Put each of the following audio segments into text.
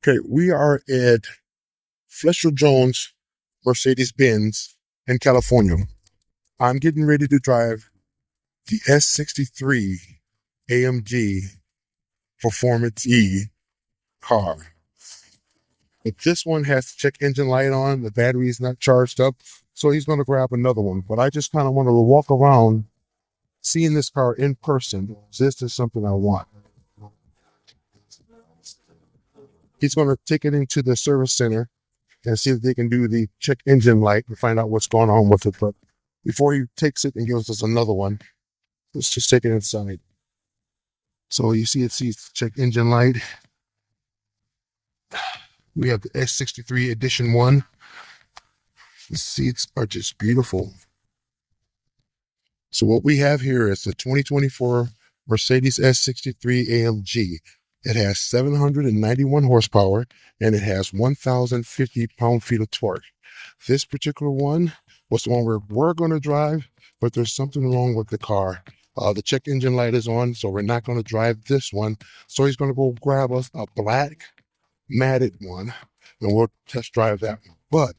Okay, we are at Fletcher Jones Mercedes Benz in California. I'm getting ready to drive the S63 AMG Performance E car. But this one has the check engine light on, the battery is not charged up, so he's going to grab another one. But I just kind of want to walk around seeing this car in person. This is something I want. He's going to take it into the service center and see if they can do the check engine light and find out what's going on with it. But before he takes it and gives us another one, let's just take it inside. So you see it sees check engine light. We have the S63 Edition 1. The seats are just beautiful. So what we have here is the 2024 Mercedes S63 AMG. It has 791 horsepower and it has 1,050 pound-feet of torque. This particular one was the one we're going to drive, but there's something wrong with the car. The check engine light is on, so we're not going to drive this one. So he's going to go grab us a black matted one and we'll test drive that one. But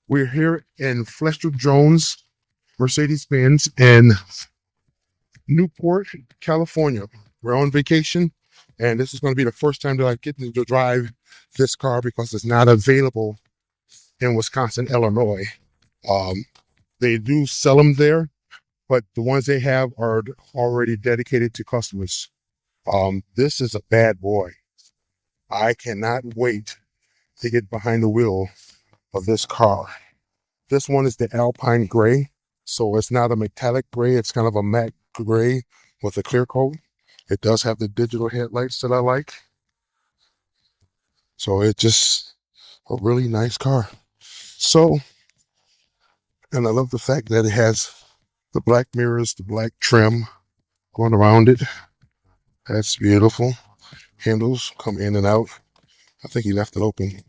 we're here in Fletcher Jones Mercedes-Benz in Newport, California. We're on vacation, and this is going to be the first time that I get to drive this car because it's not available in Wisconsin, Illinois. They do sell them there, but the ones they have are already dedicated to customers. This is a bad boy. I cannot wait to get behind the wheel of this car. This one is the Alpine Gray, so it's not a metallic gray. It's kind of a matte gray with a clear coat. It does have the digital headlights that I like. So it's just a really nice car. So, and I love the fact that it has the black mirrors, the black trim going around it. That's beautiful. Handles come in and out. I think he left it open.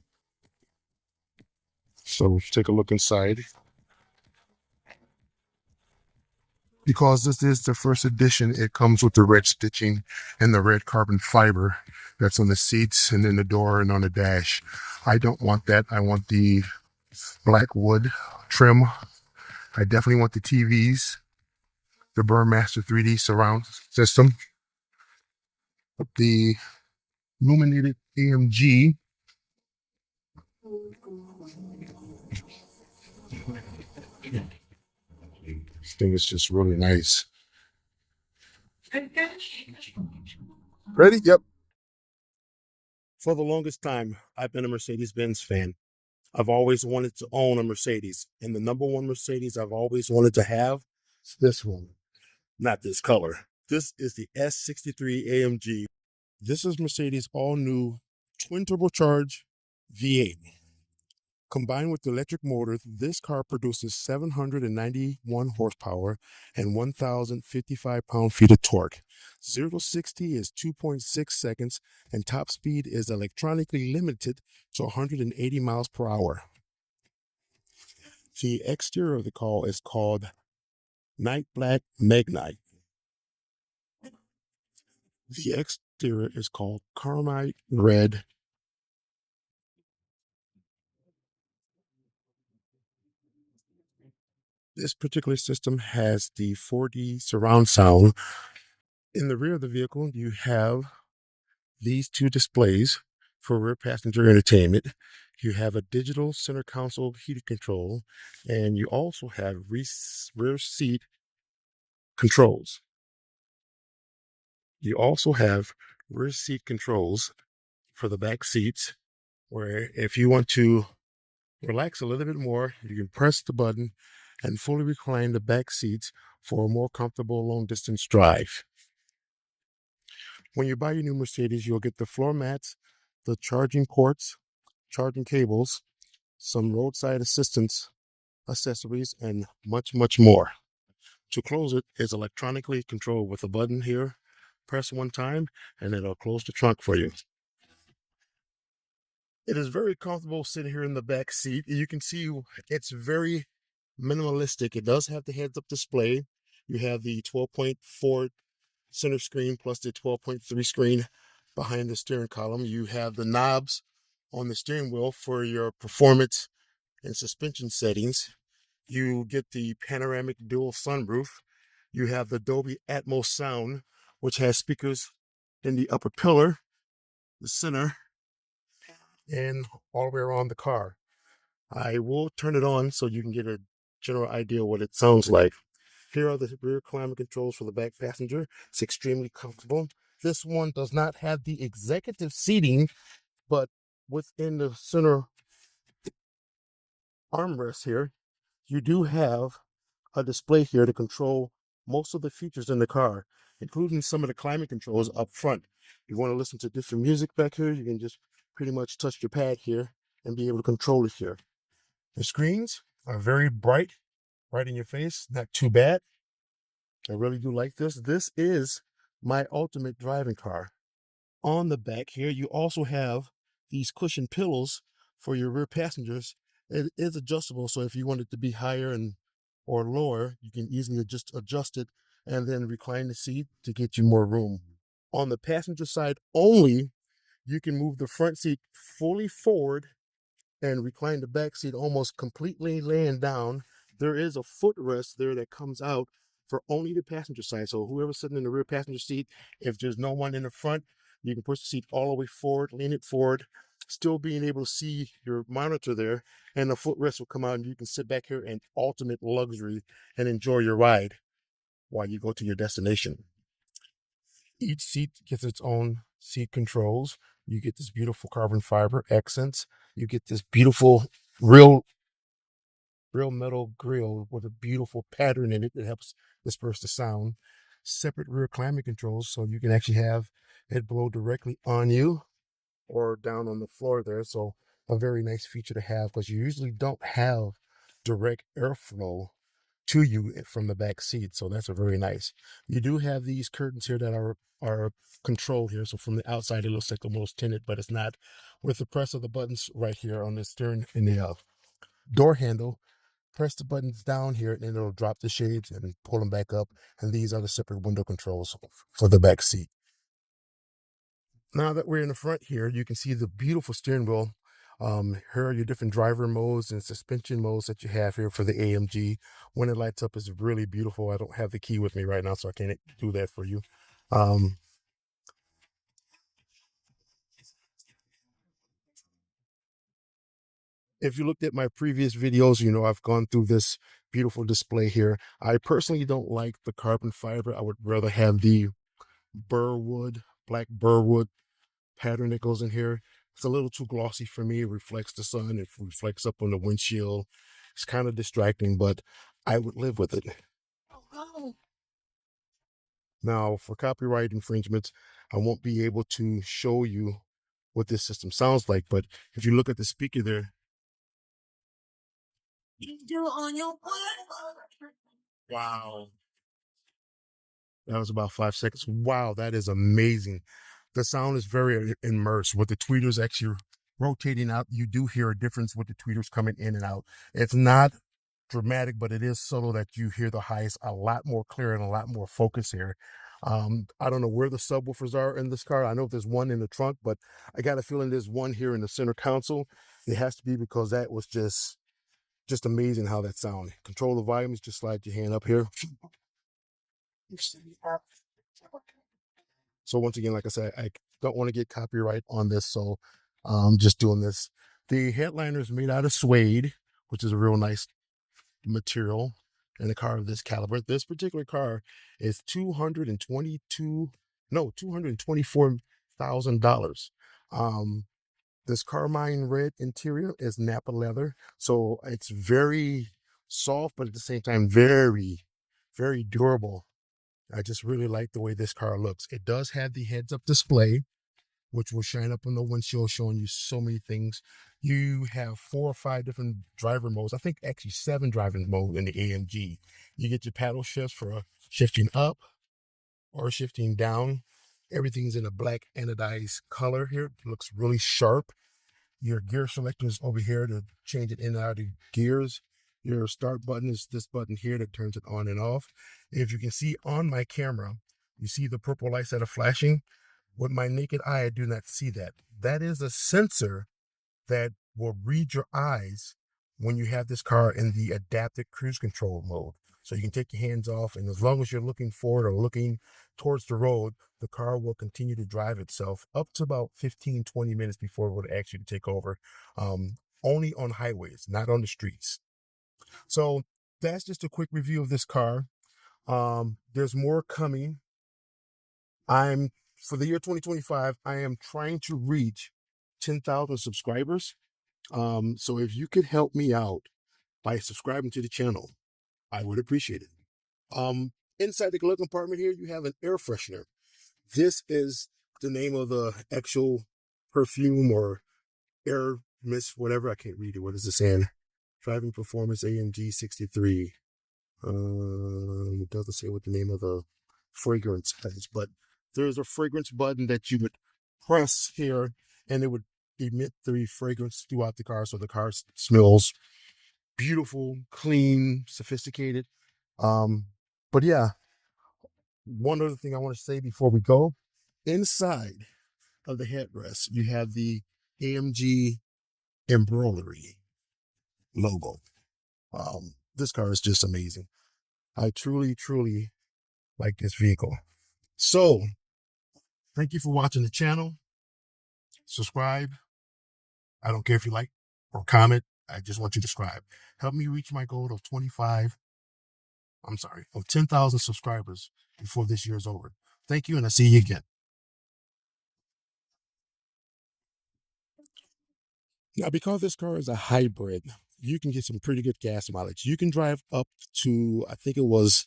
So let's take a look inside. Because this is the first edition, it comes with the red stitching and the red carbon fiber that's on the seats and in the door and on the dash. I don't want that. I want the black wood trim. I definitely want the TVs, the Burmester 3D surround system, the illuminated AMG. This thing is just really nice. Ready? Yep. For the longest time, I've been a Mercedes-Benz fan. I've always wanted to own a Mercedes. And the number one Mercedes I've always wanted to have is this one. Not this color. This is the S63 AMG. This is Mercedes' all-new twin turbocharged V8. Combined with the electric motor, this car produces 791 horsepower and 1,055 pound-feet of torque. 0 to 60 is 2.6 seconds, and top speed is electronically limited to 180 miles per hour. The exterior of the car is called Night Black Magnite. The exterior is called Carmine Red. This particular system has the 4D surround sound. In the rear of the vehicle, you have these two displays for rear passenger entertainment. You have a digital center console heated control, and you also have rear seat controls. You also have rear seat controls for the back seats, where if you want to relax a little bit more, you can press the button and fully recline the back seats for a more comfortable long distance drive. When you buy your new Mercedes, you'll get the floor mats, the charging ports, charging cables, some roadside assistance accessories, and much, much more. To close it is electronically controlled with a button here. Press one time and it'll close the trunk for you. It is very comfortable sitting here in the back seat. You can see it's very minimalistic. It does have the heads-up display. You have the 12.4 center screen plus the 12.3 screen behind the steering column. You have the knobs On the steering wheel for your performance and suspension settings, you get the panoramic dual sunroof. You have the Dolby Atmos sound, which has speakers in the upper pillar, the center, and all the way around the car. I will turn it on so you can get a general idea what it sounds like. Here are the rear climate controls for the back passenger. It's extremely comfortable. This one does not have the executive seating, but within the center armrest here, you do have a display here to control most of the features in the car, including some of the climate controls up front. You want to listen to different music back here, you can just pretty much touch your pad here and be able to control it here. The screens are very bright, right in your face, not too bad. I really do like this. This is my ultimate driving car. On the back here, you also have these cushion pillows for your rear passengers. It is adjustable, so if you want it to be higher and or lower, you can easily just adjust it and then recline the seat to get you more room. On the passenger side only, you can move the front seat fully forward and recline the back seat almost completely laying down. There is a footrest there that comes out for only the passenger side. So whoever's sitting in the rear passenger seat, if there's no one in the front, you can push the seat all the way forward, lean it forward, still being able to see your monitor there, and the footrest will come out and you can sit back here in ultimate luxury and enjoy your ride while you go to your destination. Each seat gets its own seat controls. You get this beautiful carbon fiber accents. You get this beautiful real metal grille with a beautiful pattern in it that helps disperse the sound. Separate rear climate controls, so you can actually have it blow directly on you or down on the floor there. So a very nice feature to have, because you usually don't have direct airflow to you from the back seat. So that's a very nice. You do have these curtains here that are controlled here. So from the outside, it looks like almost tinted, but it's not. With the press of the buttons right here on the stern and the door handle, press the buttons down here and it'll drop the shades and pull them back up. And these are the separate window controls for the back seat. Now that we're in the front here, you can see the beautiful steering wheel. Here are your different driver modes and suspension modes that you have here for the AMG. When it lights up, it's really beautiful. I don't have the key with me right now, so I can't do that for you. If you looked at my previous videos, you know I've gone through this beautiful display here. I personally don't like the carbon fiber. I would rather have the black burwood pattern that goes in here. It's a little too glossy for me. It reflects the sun. It reflects up on the windshield. It's kind of distracting, but I would live with it. Now, for copyright infringements, I won't be able to show you what this system sounds like, but if you look at the speaker there, wow, that was about 5 seconds. Wow, that is amazing. The sound is very immersed. With the tweeters actually rotating out, you do hear a difference with the tweeters coming in and out. It's not dramatic, but it is subtle that you hear the highs a lot more clear and a lot more focus here. I don't know where the subwoofers are in this car. I know there's one in the trunk, but I got a feeling there's one here in the center console. It has to be, because that was just amazing how that sounded. Control the volumes, just slide your hand up here. So once again, like I said, I don't want to get copyright on this, so I'm just doing this. The headliner is made out of suede, which is a real nice material in a car of this caliber. This particular car is $224,000. This carmine red interior is Napa leather, so it's very soft, but at the same time very, very durable. I just really like the way this car looks. It does have the heads-up display, which will shine up on the windshield, showing you so many things. You have 4 or 5 different driver modes. I think actually 7 driving modes in the AMG. You get your paddle shifts for shifting up or shifting down. Everything's in a black anodized color here. It looks really sharp. Your gear selector is over here to change it in and out of gears. Your start button is this button here that turns it on and off. If you can see on my camera, you see the purple lights that are flashing. With my naked eye, I do not see that. That is a sensor that will read your eyes when you have this car in the adaptive cruise control mode. So you can take your hands off, and as long as you're looking forward or looking towards the road, the car will continue to drive itself up to about 15-20 minutes before it would actually take over. Only on highways, not on the streets. So that's just a quick review of this car. There's more coming. For the year 2025, I am trying to reach 10,000 subscribers. So if you could help me out by subscribing to the channel, I would appreciate it. Inside the glove compartment here, you have an air freshener. This is the name of the actual perfume or air mist, whatever. I can't read it. What is it saying? Driving Performance AMG-63. It doesn't say what the name of the fragrance is, but there's a fragrance button that you would press here, and it would emit the fragrance throughout the car, so the car smells beautiful, clean, sophisticated. But yeah, one other thing I want to say before we go: inside of the headrest, you have the AMG embroidery logo. This car is just amazing. I truly, truly like this vehicle. So, thank you for watching the channel. Subscribe. I don't care if you like or comment. I just want you to subscribe. Help me reach my goal of 10,000 subscribers before this year is over. Thank you, and I'll see you again. Now, because this car is a hybrid, you can get some pretty good gas mileage. You can drive up to, I think it was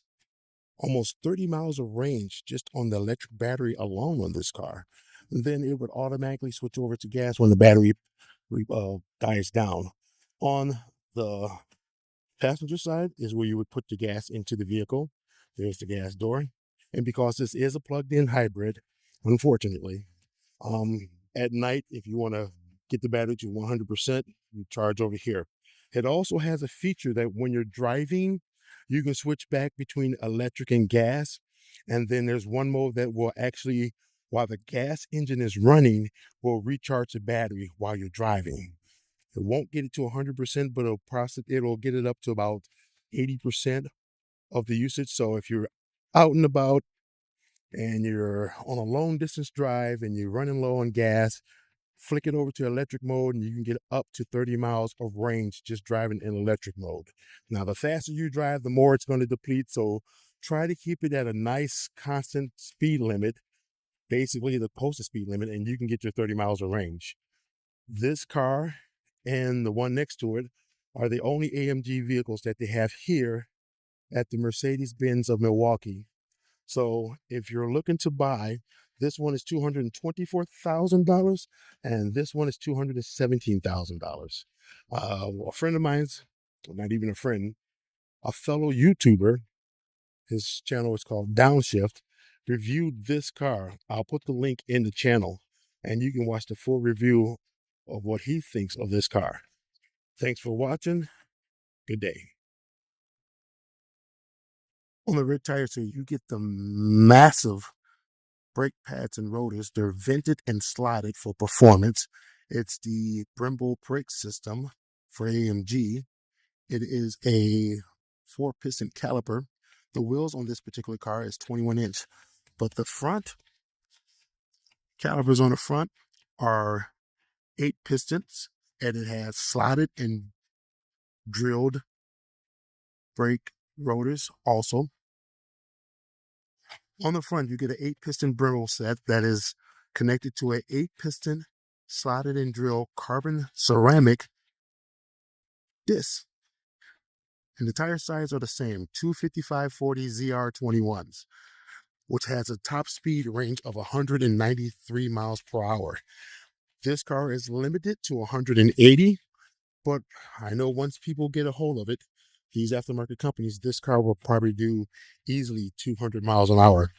almost 30 miles of range just on the electric battery alone on this car. And then it would automatically switch over to gas when the battery dies down. On the passenger side is where you would put the gas into the vehicle. There's the gas door. And because this is a plugged-in hybrid, unfortunately, at night, if you want to get the battery to 100%, you charge over here. It also has a feature that when you're driving, you can switch back between electric and gas. And then there's one mode that will actually, while the gas engine is running, will recharge the battery while you're driving. It won't get it to 100%, but it'll get it up to about 80% of the usage. So if you're out and about and you're on a long distance drive and you're running low on gas, flick it over to electric mode and you can get up to 30 miles of range just driving in electric mode. Now, the faster you drive, the more it's going to deplete. So try to keep it at a nice constant speed limit, basically the posted speed limit, and you can get your 30 miles of range. This car and the one next to it are the only AMG vehicles that they have here at the Mercedes-Benz of Milwaukee. So if you're looking to buy, this one is $224,000 and this one is $217,000. A friend of mine's, not even a friend, a fellow YouTuber, his channel is called Downshift, reviewed this car. I'll put the link in the channel and you can watch the full review of what he thinks of this car. Thanks for watching. Good day. On the rear tires here, you get the massive brake pads and rotors. They're vented and slotted for performance. It's the Brembo brake system for AMG. It is a 4-piston caliper. The wheels on this particular car is 21-inch, but the front calipers on the front are 8 pistons, and it has slotted and drilled brake rotors also. On the front, you get an 8-piston Brembo set that is connected to an 8-piston slotted and drilled carbon ceramic disc. And the tire size are the same, 255/40 ZR21s, which has a top speed range of 193 miles per hour. This car is limited to 180, but I know once people get a hold of it, these aftermarket companies, this car will probably do easily 200 miles an hour.